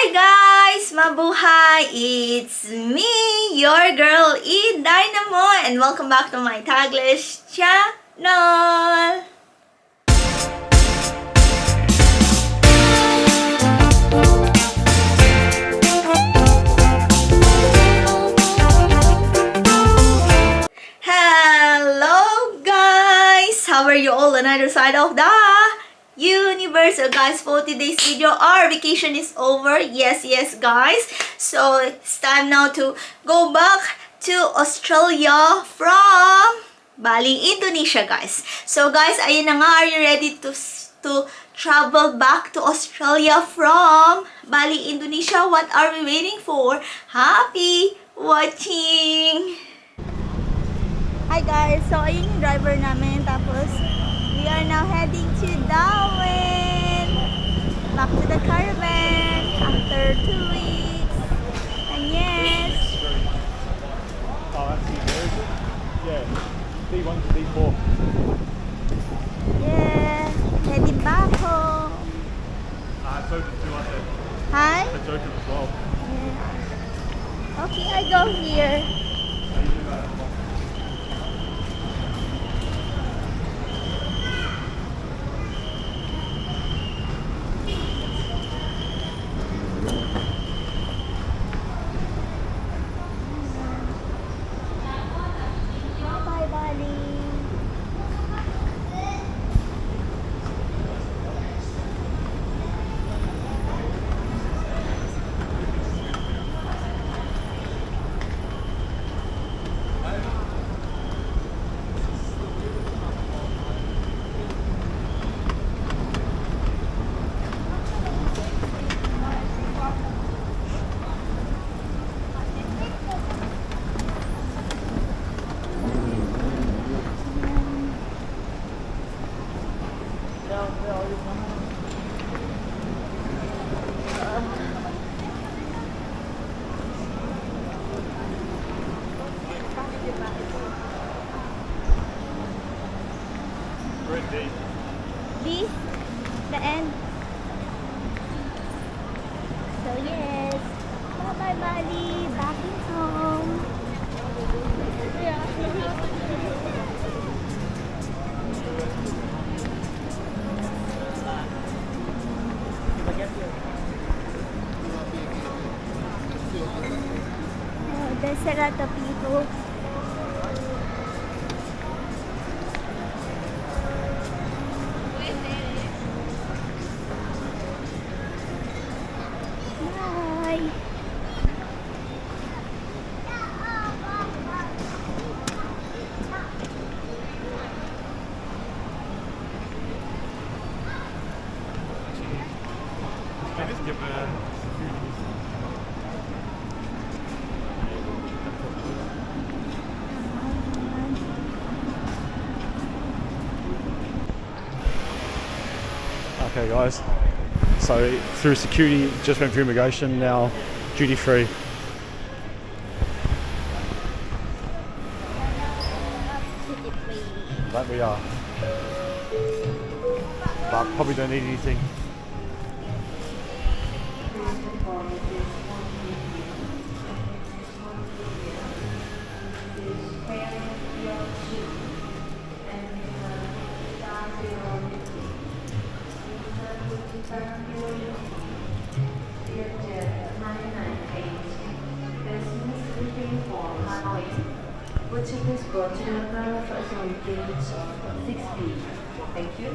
Hi guys! Mabuhay! It's me, your girl InDaynaMo, and welcome back to my Taglish channel! Hello guys! How are you all on either side of the universe? So guys, for today's video, our vacation is over. Yes guys, so it's time now to go back to Australia from Bali, Indonesia guys. So guys, ayun na nga, are you ready to travel back to Australia from Bali, Indonesia? What are we waiting for? Happy watching! Hi guys, so ayun yung driver namin, tapos we are now heading to Darwin, back to the caravan after 2 weeks. And yes, oh, that's the version? Yeah, D1 to D4. yeah, heading back home. It's open too, I said. Hi? It's open as well. Yeah. Okay, I go here. Bye, Bali. We're in D. D, the end. So yes, bye bye Bali, back in home. Oh, there's a lot of people. Bye. Can you just give a... Okay guys, so through security, just went through immigration, now duty free. That we are. But probably don't need anything. Would you please go to the car first on page 60? Thank you.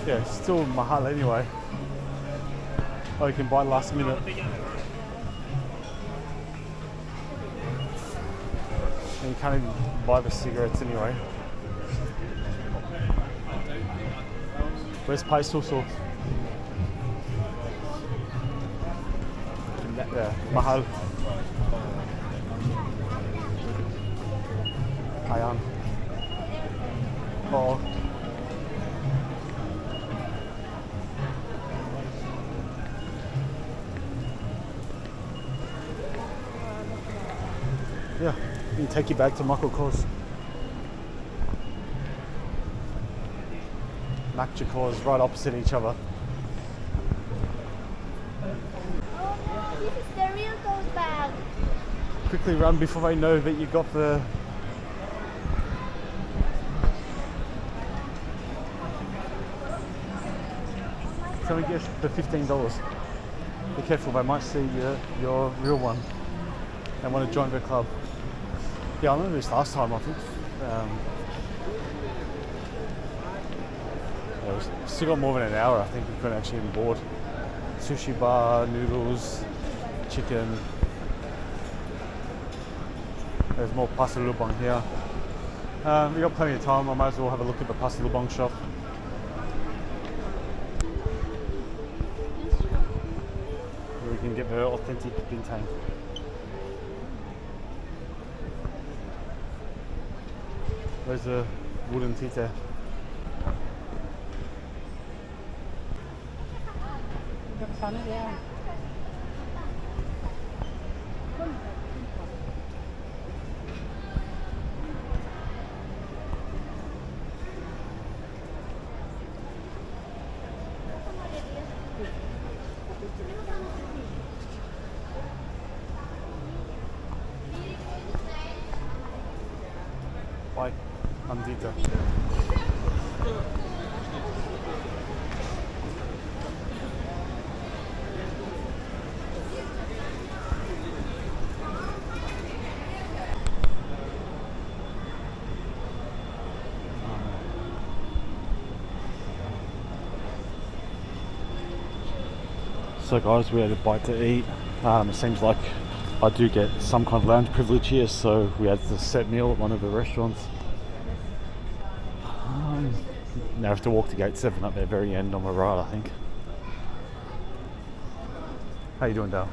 Yeah, it's still mahal anyway. Oh, you can buy last minute. And you can't even buy the cigarettes anyway. Where's pastel sauce? There, mahal. Ayan. Oo. Yeah, you can take you back to Michael Kors. Macchacors right opposite each other. This is the real tote bag. Quickly run before they know that you got the... So we get the $15. Be careful, they might see your real one and want to join the club. Yeah, I remember this last time, I think. Yeah, we still got more than an hour, I think. We couldn't actually even board. Sushi bar, noodles, chicken. There's more pasta lubang here. We got plenty of time. I might as well have a look at the pasta lubang shop. Where we can get the authentic bintang. There's a wooden tita. Bye, Andita. So guys, we had a bite to eat. It seems like I do get some kind of lounge privilege here, so we had the set meal at one of the restaurants. Now I have to walk to gate 7 at the very end on the right, I think. How you doing, Dale?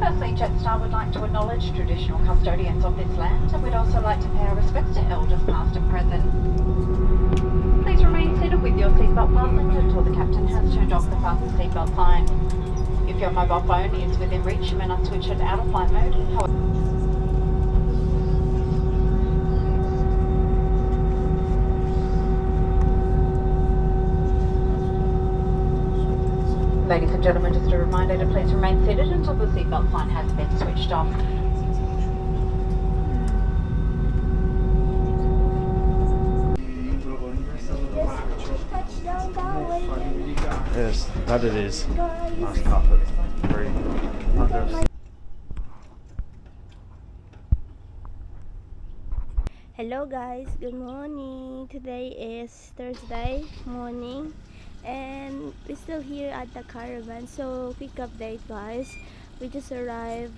Firstly, Jetstar would like to acknowledge traditional custodians of this land, and we'd also like to pay our respects to elders past and present. Please remain seated with your seatbelt fastened until the captain has turned off the fasten seatbelt sign. If your mobile phone is within reach, you may not switch it out of flight mode. Ladies and gentlemen, just a reminder to please remain seated until the seatbelt sign has been switched off. That it is. Nice carpet. Very under. Hello guys, good morning. Today is Thursday morning and we're still here at the caravan. So quick update guys, we just arrived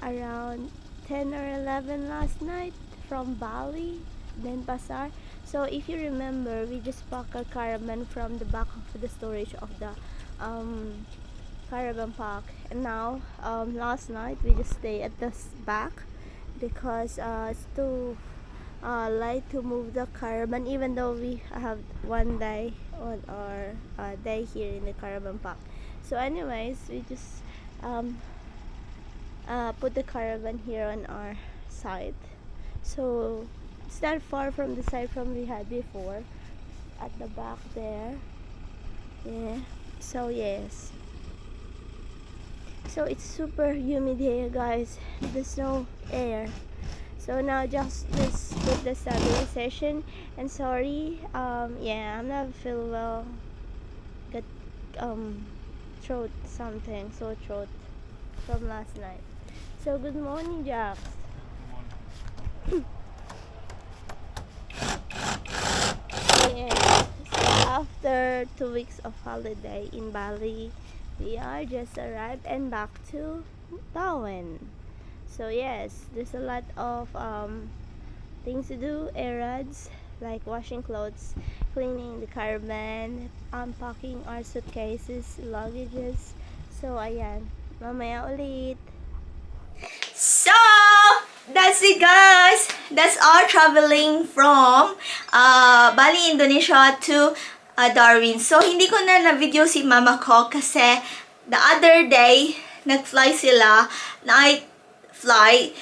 around 10 or 11 last night from Bali, then Pasar. So if you remember, we just parked our caravan from the back of the storage of the caravan park, and now last night we just stay at the back because it's too light to move the caravan, even though we have one day on our day here in the caravan park. So anyways, we just put the caravan here on our side, so it's not far from the side from we had before at the back there. Yeah, so yes, so it's super humid here guys, there's no air. So now just put the stabilization, and sorry, yeah, I'm not feel well, got throat something, sore throat from last night. So good morning, Jax. Yeah, so after 2 weeks of holiday in Bali, we are just arrived and back to Darwin. So yes, there's a lot of things to do, errands like washing clothes, cleaning the caravan, unpacking our suitcases, luggages. So ayan, mamaya ulit. So, that's it guys. That's our traveling from Bali, Indonesia to Darwin. So, hindi ko na video si mama ko kasi the other day, nag-fly sila, night flight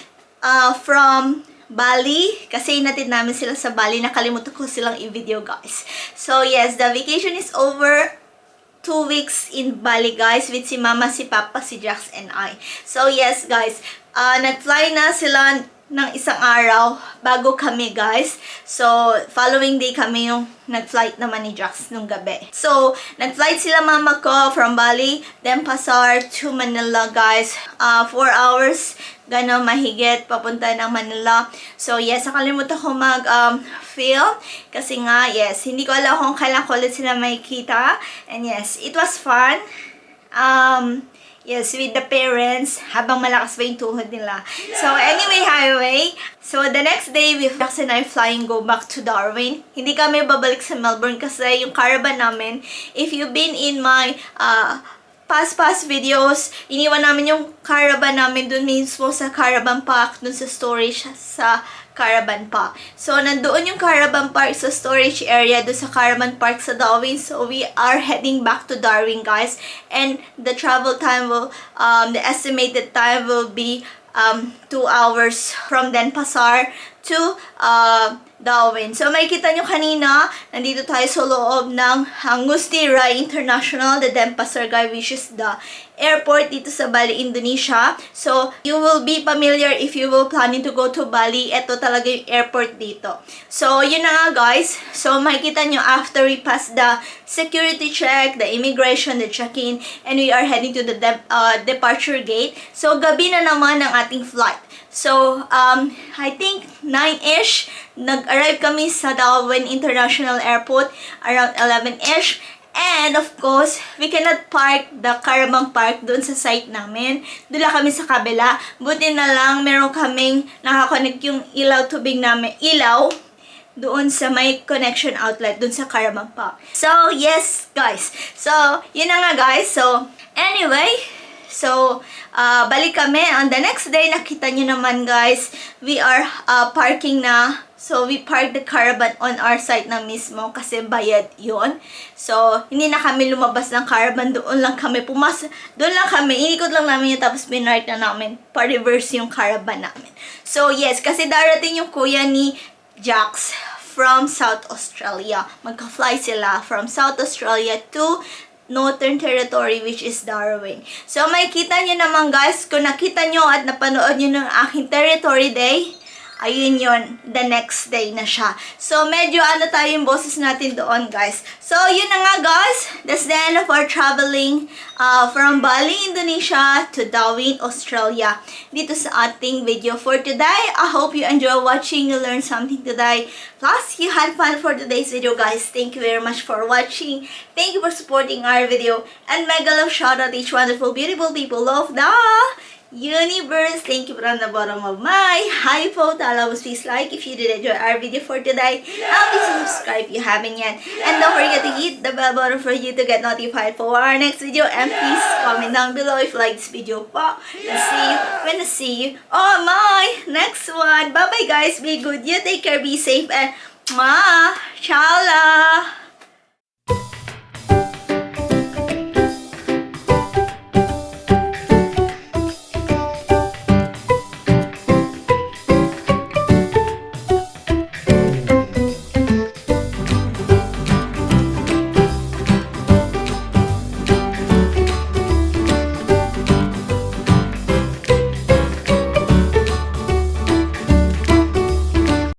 from Bali. Kasi inatid namin sila sa Bali. Nakalimutan ko silang i-video guys. So, yes, the vacation is over. 2 weeks in Bali guys with si mama, si papa, si Jax and I. So yes guys, nag-fly na sila ng isang araw bago kami guys. So following day kami yung nag-flight naman ni Jax nung gabi. So nag-flight sila mama ko from Bali, then Pasar to Manila guys. 4 hours gano'n mahigit papunta ng Manila. So yes, nakalimutan ko film kasi nga yes, hindi ko alam kung kailan ko ulit sila makikita. And yes, it was fun. Yes, with the parents, habang malakas pa yung tuhod nila. So, anyway, so the next day, we Jax and I flying go back to Darwin. Hindi kami babalik sa Melbourne kasi yung caravan namin, if you've been in my past videos, iniwan namin yung caravan namin dun mismo sa caravan park, dun sa storage sa caravan park. So, nandoon yung caravan park sa storage area doon sa caravan park sa Darwin. So, we are heading back to Darwin, guys. And the travel time will, the estimated time will be 2 hours from Denpasar to Darwin. So, makikita nyo kanina, nandito tayo sa loob ng Ngusti Rai International, the Denpasar guy, which is the airport dito sa Bali, Indonesia. So, you will be familiar if you will planning to go to Bali. Ito talaga yung airport dito. So, yun na nga guys. So, makikita nyo after we pass the security check, the immigration, the check-in, and we are heading to the departure gate. So, gabi na naman ang ating flight. So, I think 9-ish, nag-arrive kami sa Darwin International Airport around 11-ish. And of course, we cannot park the caravan park doon sa site namin. Doon lang kami sa kabila. Buti na lang, meron kaming nakakonect yung ilaw tubig namin. Ilaw doon sa may connection outlet doon sa caravan park. So, yes, guys. So, yun na nga, guys. So, anyway, so, balik kami. On the next day, nakita nyo naman, guys, we are parking na. So, we parked the caravan on our site na mismo kasi bayad yun. So, hindi na kami lumabas ng caravan. Doon lang kami doon lang kami. Inikot lang namin yun tapos pinark na namin. Pa-reverse yung caravan namin. So, yes, kasi darating yung kuya ni Jax from South Australia. Magka-fly sila from South Australia to Northern Territory, which is Darwin. So, makikita nyo naman guys, kung nakita nyo at napanood nyo ng aking Territory Day, ayun yun, the next day na siya. So, medyo ano tayo yung boses natin doon, guys. So, yun na nga, guys. That's the end of our traveling from Bali, Indonesia to Darwin, Australia. Dito sa ating video for today. I hope you enjoy watching, you learned something today. Plus, you had fun for today's video, guys. Thank you very much for watching. Thank you for supporting our video. And mega love shout out each wonderful, beautiful people of the universe. Thank you from the bottom of my heart. Please like if you did enjoy our video for today. And please subscribe if you haven't yet. And don't forget to hit the bell button for you to get notified for our next video. And please comment down below if you like this video po. And see you when I see you on my next one. Bye bye guys. Be good. You take care. Be safe. And mwah. Ciao.